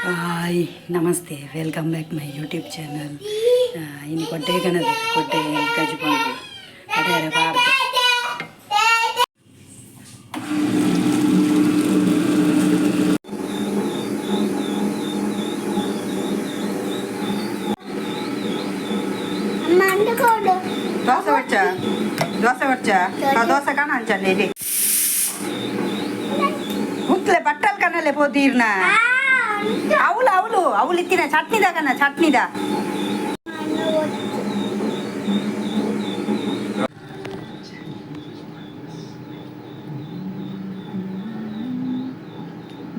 Hi ನಮಸ್ತೆ, welcome back my YouTube channel. ಇನ್ನು ಕೊಟ್ಟೆ ಕಣದೆ ಕೊಟ್ಟೆ ಕಜ್ಕೊಂಡು ಕಡೆಯರೆ ಬಾರ್ದು దోశ వచ్చా దోశ కానీ అంచండి ఇది ముట్లే బట్టలు కన్నా లేకపోతీర్నా అవులు అవులు అవులు ఇత్తిన చట్నీదా కన్నా చట్నీదా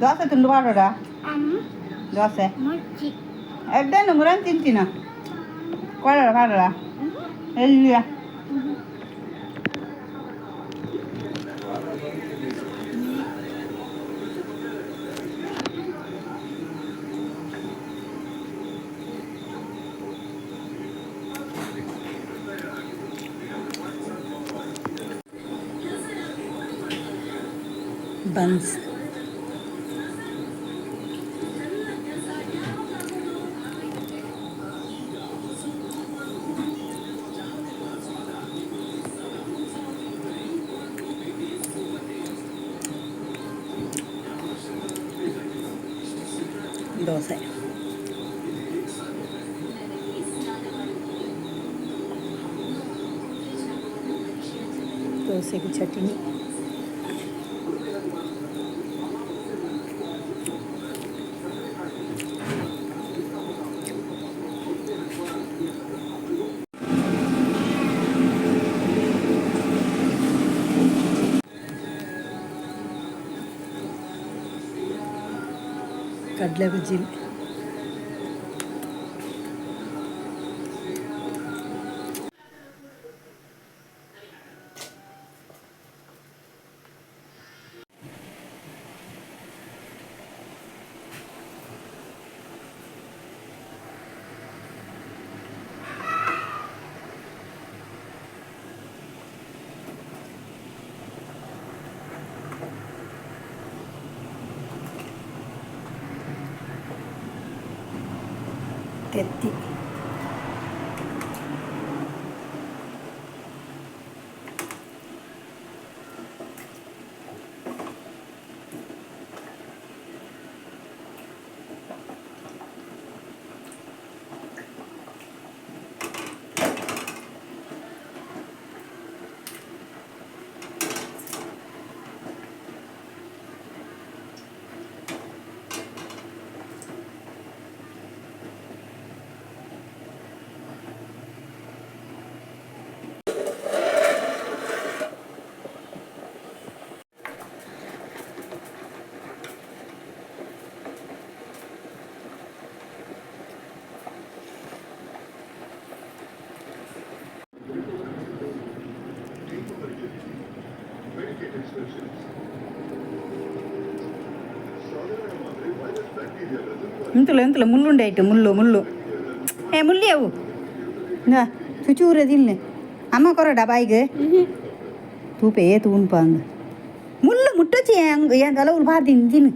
దోశ తిండు వాడడా దోశ ఎడ్డాను మురం తింటినా కొడరా పాడరా వెళ్ళిరా బన్స్ దోశ దోశకి చట్నీ కడ్లే బజ్జీలు తెత్తి ఇంతలో ముళ్ళు ఉండే ఇటు ముళ్ళు ముళ్ళు అవు ఇంకా చుచూరే తిన్లే అమ్మ కొరడా బాయికి తూపే తూనిపోంది ముళ్ళు ముట్టొచ్చి ఏం గలవులు బాగా తిను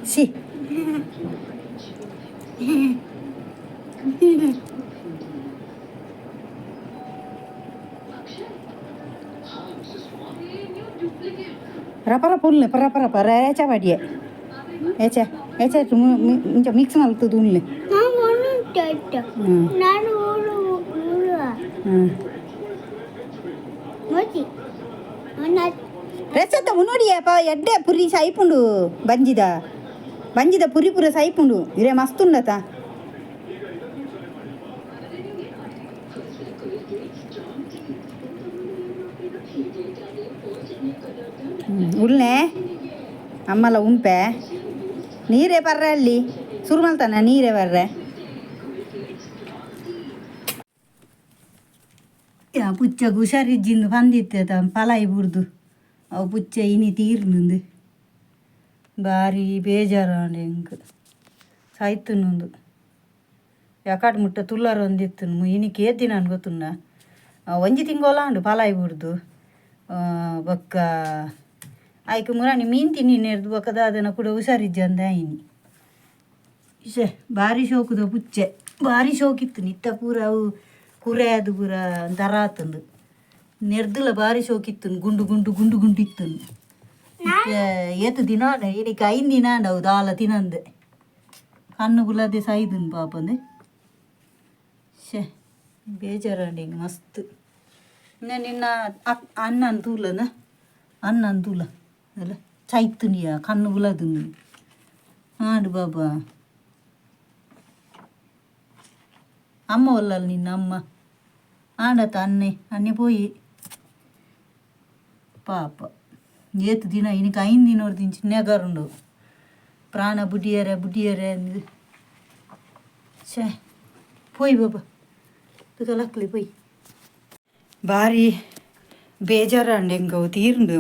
సి రపర పుల్ని పర ఏచా పడియే ఏచా ఇంకా మిక్స్ నలుగుతుంది ఉల్ని ರೆಸತ್ತ ಮುನ್ನೋಡಿಯಪ್ಪ ಎಡ್ಡೆ ಪುರಿ ಸೈಪುಂಡು ಬಂಜಿದ ಪುರಿ ಸೈಪುಂಡು ಇರೇ ಮಸ್ತ್ ಉಂಡತ ಉಳ್ಳೆ ಅಮ್ಮಲ್ಲ ಉಂಪೆ ನೀರೇ ಬರ್ರೆ ಅಲ್ಲಿ ಶುರು ಮಾಡ್ತಾನೆ ನೀರೇ ಬರ್ರೆ ಪುಚ್ಚಗೆ ಹುಷಾರಿಜ್ಜಿಂದು ಬಂದಿತ್ತೆ ಪಲಾಯಿ ಬುಡ್ದು ಅವು ಪುಚ್ಚ ಇನಿ ತೀರ್ನುಂದು ಭಾರಿ ಬೇಜಾರು ಇಂಕ ಸಾಯ್ತುನುಂದು ಯಾಕಾಟ್ ಮುಟ್ಟ ತುಳ್ಳಾರ ಒಂದಿತ್ತು ಇನಿಕ್ ಏದಿನ ಅನ್ಗೊತ್ತುಂಡ ಒಂಜಿ ತಿಂಗೋಲ ಉಂಡು ಪಲಾಯಿ ಬುಡ್ದು ಬೊಕ್ಕ ಆಯ್ಕೆ ಮುರಾಣಿ ಮೀನು ತಿನ್ನಿ ಬೇಕಾದ ಅದನ್ನು ಕೂಡ ಹುಷಾರಿಜ್ಜ ಅಂದ ಆಯ್ನಿ ಇಶೆ ಭಾರಿ ಶೋಕದ ಪುಚ್ಚೆ ಭಾರಿ ಶೋಕಿತ್ತು ನಿತ್ತ ಪೂರ ಅವು ಕುರೆ ಅದು ಪೂರ ದರ ಆತಂದು ನೆರ್ದುಲ ಭಾರಿ ಶೋಕಿತ್ತು ಗುಂಡು ಗುಂಡು ಗುಂಡು ಗುಂಡು ಇತ್ತು ಏತು ದಿನ ಇದಕ್ಕೆ 5 ದಿನ ಅವು ದಾಲ ತಿನ್ನಂದೆ ಕಣ್ಣು ಗುಲಾದೆ ಸಾಯ್ದನ್ ಪಾಪಂದೆ ಶೇ ಬೇಜಾರಂಡಿ ಹಿಂಗೆ ಮಸ್ತ್ ಇನ್ನು ನಿನ್ನ ಅಣ್ಣನ ತೂಲನ ಅಣ್ಣನ ತೂಲ ಅಲ್ಲ ಚೈತನ್ಯ ಕಣ್ಣು ಗುಲಾದು ಹಾಡು ಬಾಬಾ ಅಮ್ಮ ಒಲ್ಲಲ್ಲ ನಿನ್ನ ಅಮ್ಮ ಆಡತ್ತ ಅನ್ನೆ ಪೋಯಿ ಪಾಪ ಏತು ದಿನ ಇನಕ್ಕೆ 5 ದಿನ ಹೊಡ್ದಿನ ಚಿನ್ನಗಾರುಂಡು ಪ್ರಾಣ ಬುಡ್ಡಿಯರೆ ಅಂದು ಶೇ ಪೋಯ್ ಬಾಬಾ ತುಕಲಕ್ಲಿ ಪೋಯ್ ಭಾರಿ ಬೇಜಾರಂಡು ಹೆಂಗವು ತೀರ್ಂಡು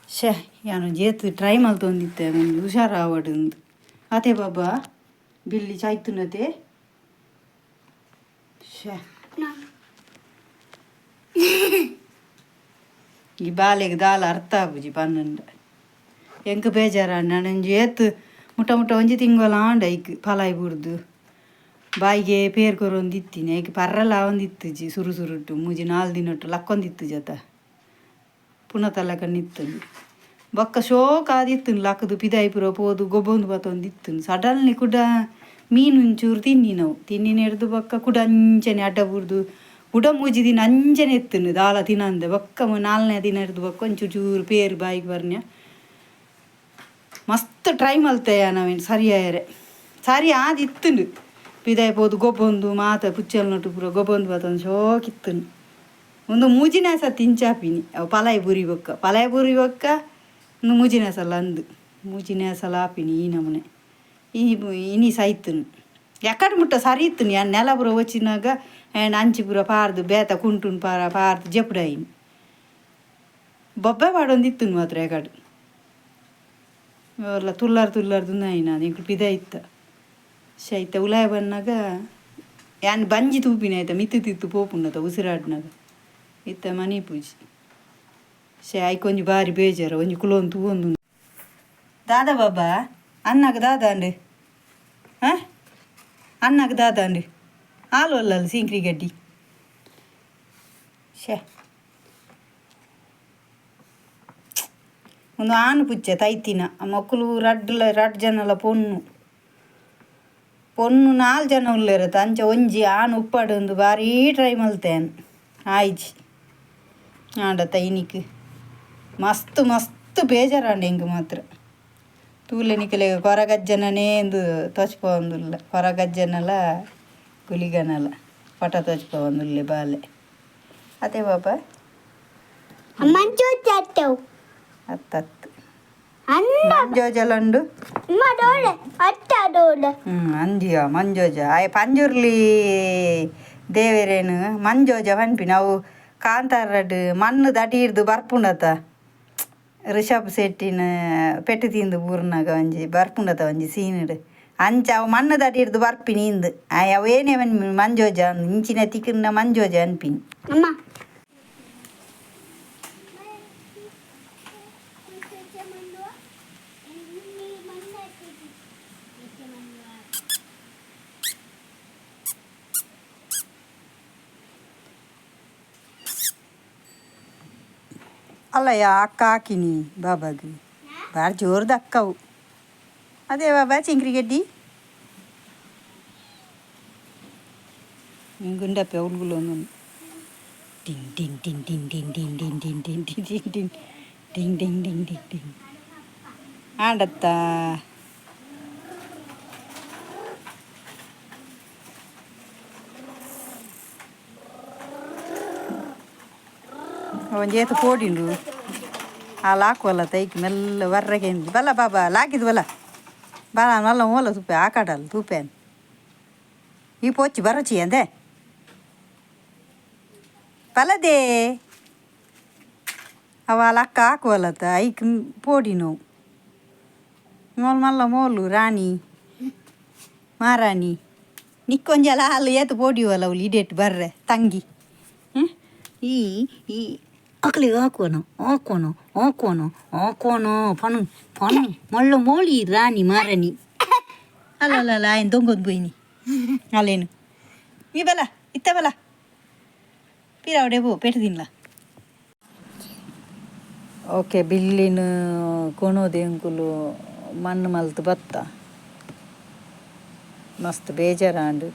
ಶೇ ಯಾನು ಜೇತು ಟ್ರೈ ಮಲ್ತೊಂದಿತ್ತೆ ಒಂದು ಹುಷಾರಾವಡು ಅದೇ ಬಾಬಾ ಬಿಲ್ಲಿ ಚಾಯ್ತುನತೆ ಶೇ ಈ ಬಾಲೆಗೆ ದಾಲ ಅರ್ಥ ಆಗುಜಿ ಪನ್ನಂಡ ಎಂಕ ಬೇಜಾರ ನನಂಜಿ ಏತು ಮುಟ್ಟ ಒಂಜಿ ತಿಂಗಳ ಆಂಡ ಐಕ್ ಫಲಾಯಿ ಬುಡ್ದು ಬಾಯಿಗೆ ಪೇರ್ಕೊರೊಂದು ಇತ್ತೀನಿ ಐಕ್ ಪರ್ರಲ್ಲ ಒಂದಿತ್ತುಜಿ ಸುರುಟು ಮೂಜಿ 4 ದಿನಟ್ಟು ಲಕ್ಕೊಂದಿತ್ತು ಜತ ಪುನಃ ತಲಕನ್ನಿತ್ತು ಬೊಕ್ಕ ಶೋಕ ಆದಿತ್ತು ಲಕ್ಕದು ಪಿದಾಯಿಪುರ ಪೋದು ಗೊಬ್ಬೊಂದು ಬತ್ತೊಂದಿತ್ತು ಸಡನ್ಲಿ ಕೂಡ ಮೀನು ಒಂಚೂರು ತಿನ್ನಿ ನಾವು ತಿನ್ನಿನ ಹಿಡ್ದು ಬೊಕ್ಕ ಕೂಡ ಅಂಚನೆ ಅಡ್ಡ ಬುಡ್ದು ಬುಡ ಮೂಜಿ ದಿನ ಅಂಜನೆ ಎತ್ತನು ದಾಲ ತಿನ್ನಂದೆ ಬೊಕ್ಕ 4ನೇ ದಿನ ಹಿಡ್ದು ಬೊಕ್ಕ ಒಂಚೂರು ಚೂರು ಪೇರು ಬಾಯಿಗೆ ಬರ್ನ್ಯ ಮಸ್ತ್ ಟ್ರೈ ಮಲ್ತೆಯ ನಾವೇನು ಸರಿ ಆದಿತ್ತನು ಪಿದಾಯಿ ಪೋದು ಗೊಬ್ಬೊಂದು ಮಾತ ಪುಚ್ಚಲ್ ನೋಟು ಪೂರ ಗೊಬ್ಬೊಂದು ಬತ್ತೊಂದು ಶೋಕಿತ್ತನು ಒಂದು ಮೂಜಿನ ಸಹ ತಿಂಚಾಪಿನಿ ಅವು ಪಲಾಯಿ ಬುರಿ ಬೊಕ್ಕ ಒಂದು ಮೂಜಿನ ಸಲ ಅಂದು ಮೂಜಿನ ಸಲ ಆಪಿನಿ ಈ ನಮನೆ ಇನಿ ಸಾಯ್ತನು ಎಕ್ಕಡ ಮುಟ್ಟ ಸರಿ ಇತ್ತು ನೆಲ ಪುರ వచ్చినాక ಅಂಚಿ ಪುರ ಪಾರ್ದು ಬೇತ ಕುಂಟುನ್ ಪಾರ್ದು ಜಪುಡಾಯಿನಿ ಬೊಬ್ಬೆ ಪಾಡೊಂದಿತ್ತು ಮಾತ್ರ ಎಕಡು ಅವೆಲ್ಲ ತುಲ್ಲಾರ್ದು ನಾಯಿನ ಇಂಕು ಪಿದ ಇತ್ತ ಶೈತ ಉಲಾಯ ಬನ್ನಾಗ ಯಾನ್ ಬಂಜಿ ತೂಪಿನ ಆಯ್ತಾ ಮಿತ್ತು ಪೋಪುಂಡತ ಉಸಿರಾಡ್ನಾಗ ಇತ್ತ ಮನಿ ಪೂಜಿ ಶೇ ಆಯ್ಕೊಂಜಿ ಬಾರಿ ಬೇಜಾರ ಒಂಜಿ ಕುಲೊಂದು ತೂವೊಂದು ದಾದ ಬಾಬಾ ಅನ್ನಗ ದಾದ ಅಂಡು ಹಾಂ ಅನ್ನಗ ದಾದ ಅಂಡು ಹಾಲು ಅಲ್ಲಲ್ಲ ಸಿಂಕ್ರಿ ಗಡ್ಡಿ ಶೇ ಒಂದು ಆನು ಪುಚ್ಚ ತೈತಿನ ಮಕ್ಕಳು ರಡ್ ಜನಲ್ಲ ಪೊಣ್ಣು 4 ಜನ ಉಳ್ಳೇರತ್ತ ಅಂಚ ಒಂಜಿ ಆನು ಉಪ್ಪಾಡೊಂದು ಭಾರಿ ಟ್ರೈ ಮಲ್ತೇನು ಆಯ್ಜಿ ಆಂಡತ್ತ ಇನಿಕ್ ಮಸ್ತ್ ಬೇಜಾರಂಡು ಹೆಂಗೆ ಮಾತ್ರ ತೂಲೆನಿಕಲೆ ಕೊರಗಜ್ಜನೇ ಎಂದು ತೊಚ್ಪೊಂದುಲ್ಲ ಕೊರಗಜ್ಜನಲ್ಲ ಗುಲಿಗನಲ್ಲ ಪಟ ತೊಚ್ಪೊಂದುಲ್ಲೆ ಬಾಲೆ ಅದೇ ಬಾಬಾ ಅತ್ತತ್ತು ಮಂಜೋಜಲುಂಡು ಅಂಜಿಯ ಮಂಜೋಜ ಆಯ್ ಪಂಜುರ್ಲಿ ದೇವರೇನು ಮಂಜೋಜ ಪನ್ಪಿ ನಾವು ಕಾಂತಾರಡ್ ಮಣ್ಣು ದಡಿರ್ದು ಬರ್ಪುಂಡತ ರಿಷಬ್ ಶೆಟ್ಟಿನ ಪೆಟ್ಟು ತಿಂದು ಬೂರ್ನಾಗ ಒಂಜಿ ಬರ್ಪುಂಡತ ಒಂಜಿ ಸೀನುಡು ಅಂಚ ಅವು ಮಣ್ಣು ದಡಿರ್ದು ಬರ್ಪಿನಿ ಇಂದು ಅವು ಏನೇ ಮಂಜೋಜ ಇಂಚಿನ ತಿಕ್ಕಿನ ಮಂಜೋಜ ಅನ್ಪಿನಿ ಅಮ್ಮ ಅಲ್ಲಯ್ಯ ಅಕ್ಕ ಹಾಕಿನಿ ಬಾಬಾಗೆ ಭಾರಿ ಜೋರ್ದು ಅಕ್ಕವು ಅದೇ ಬಾಬಾ ಚಿಂಕ್ರಿ ಗಡ್ಡಿ ಗುಂಡಪ್ಪೆ ಅವ್ಳುಗಳು ಒಂದೊಂದು ಟಿಂಗ್ ಟಿಂಗ್ ಟಿಂಗ್ ಟಿಂಗ್ ಟಿಂಗ್ ಟಿಂಗ್ ಟಿಂಗ್ ಟಿಂಗ್ ಟಿಂಗ್ ಟಿಂಗ್ ಟಿಂಗ್ ಟಿಂಗ್ ಟಿಂಗ್ ಟಿಂಗ್ ಟಿಂಗ್ ಟಿಂಗ್ ಟಿಂಗ್ ಆಡತ್ತ ಒಂದು ಏತು ಕೋಡಿಂಡು ಹಾಲು ಹಾಕುವಲ್ಲ ತೈಕಿ ಮೆಲ್ಲ ವರ್ರಗೆ ಬಲ್ಲ ಬಾಬಾ ಲಾಕಿದ್ ಬಲ್ಲ ಬಲ ಮಲ್ಲ ಮೂಲ ತುಪ್ಪೆ ಹಾಕಾಡಲ್ಲ ತುಪ್ಪೇನು ಈ ಪೋಚಿ ಬರಚಿ ಅಂದೆ ಬಲದೇ ಅವ ಲಕ್ಕ ಹಾಕುವಲ್ಲತ್ತ ಐಕ್ ಪೋಡಿ ನೋವು ಮೋಲ್ ಮಲ್ಲ ಮೋಲು ರಾಣಿ ಮಾರಾಣಿ ನಿಕ್ಕೊಂಜಲ ಹಾಲು ಏತು ಪೋಡಿವಲ್ಲ ಅವಳು ಇಡೇಟ್ ಬರ್ರೆ ತಂಗಿ ಈ ಅಕ್ಲಿ ಹಾಕೋನು ಹಾಕೋನು ಹಾಕೋನು ಹಾಕೋನು ಪನು ಪನು ಮೊಳ್ಳು ಮೋಳಿ ರಾಣಿ ಮಾರಣಿ ಅಲ್ಲ ఆయన దొంగొద్దు పోయిని అలేను ఈ బల ఇత్త బల పిరావుడే పో పెట్టి తినలా ಓಕೆ ಬಿಲ್ಲಿನ ಕೊಣೋದು ಎಂಕುಲು ಮಣ್ಣು ಮಲ್ತು ಬತ್ತ ಮಸ್ತ್ ಬೇಜಾರಾಂಡು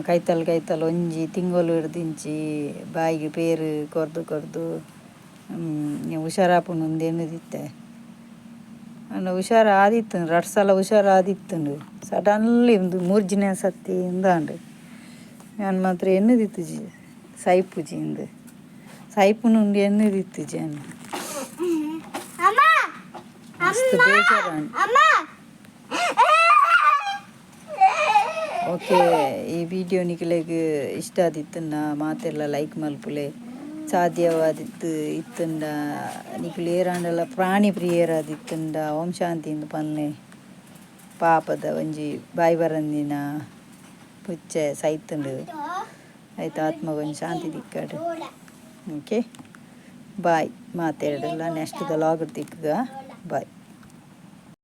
ಕೈತಲ್ ಒಂಜಿ ತಿಂಗಳು ಹಿಡ್ದಿಂಚಿ ಬಾಯಿಗೆ ಪೇರು ಕೊರ್ದು ಹುಷಾರಾಪುನು ಒಂದು ಎನ್ನದಿತ್ತೆ ಅನ್ನ ಹುಷಾರು ಆದಿತ್ತು 2 ಸಲ ಹುಷಾರು ಆದಿತ್ತುಂಡು ಸಡನ್ಲಿ ಒಂದು 3 ದಿನ ಸತ್ತಿ ಇಂದಾಂಡು ನಾನು ಮಾತ್ರ ಎನ್ನದಿತ್ತು ಜಿ ಸೈಪುಜಿಂದು ಸೈಪುನುಂಡು ಎನ್ನದಿತ್ತು ಜಿ ಅನ್ನ ಮಸ್ತ್ ಬೇಜಾರಾಂಡು ಓಕೆ ಈ ವಿಡಿಯೋ ನಿಖಿಲೆಗ್ ಇಷ್ಟ ಆದಿತ್ತನ್ನ ಮಾತೆಲ್ಲ ಲೈಕ್ ಮಲ್ಪುಲೆ ಸಾಧ್ಯವಾದಿತ್ತು ಇತ್ತಂಡ ನಿಖಿಲ್ ಏರಾಂಡಲ ಪ್ರಾಣಿ ಪ್ರಿಯರಾದಿತ್ತಂಡ ಓಂ ಶಾಂತಿಯಿಂದ ಪನ್ನೆ ಪಾಪದ ಒಂಜಿ ಬಾಯಿ ಬರಂದಿನ ಪುಚ್ಚೆ ಸೈತಂಡು ಆಯ್ತು ಆತ್ಮಗ ಒಂಜಿ ಶಾಂತಿ ದಿಕ್ಕಾಡು ಓಕೆ ಬಾಯ್ ಮಾತಾಡಲ್ಲ ನೆಕ್ಸ್ಟ್ ದ ಲಾಗ್ ತಿಕ್ಕಗ ಬಾಯ್